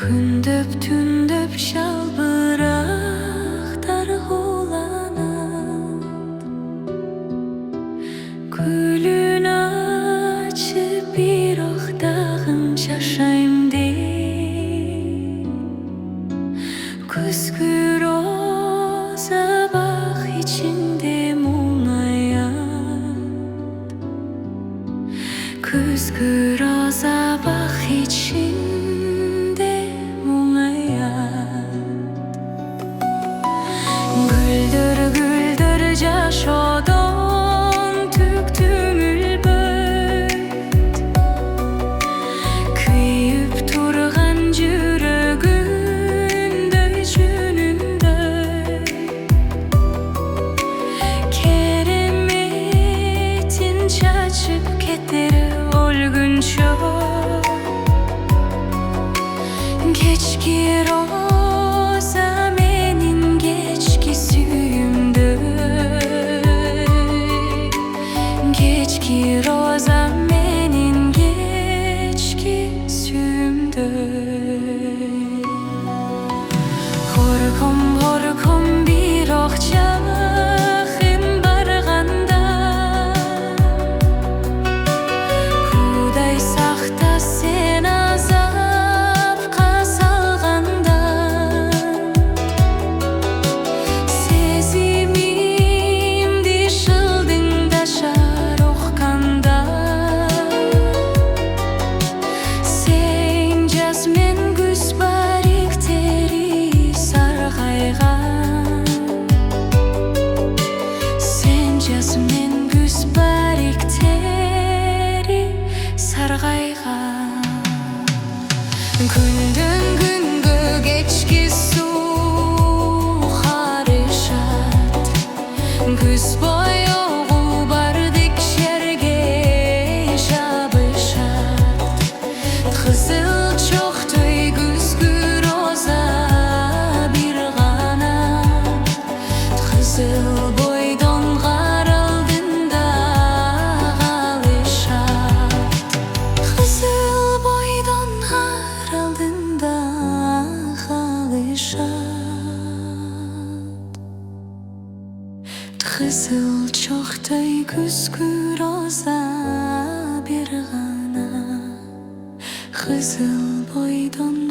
Күндеп түндеп шалбырақтар уланат, гүлін açып bir оқтағын шашайым деп. Күзгі роза бақ içinde мұңаяд, күзгі роза бақ içinde мұңаяд. Güldür güldür жашоодон түктүм үлбөт, күйүп турган жүрөгүмдөй жөнүмдө. Кереметин чачып кетер өлгүнчө, кечки роза менин кечки сүйүмдөй, кечки роза менин кечки сүйүмдөй. Корком корком бирок жакын барганда, Кудай сакта сен азапка салганда. Сезимимди шылдыңдашар окканда, сен жаз мен күз бариктери саргайган, сен жаз мен күз бариктери саргайган. Күндүн күнгө кечки суу карышат, күз боёгу бардык жерге жабышат. Кызыл чоктой күзгү роза бир гана, кызыл бойдон кар алдында калышат. Кызыл бойдон кар алдында калышат. Кызыл чоктой күзгү роза бир гана, кызыл бойдон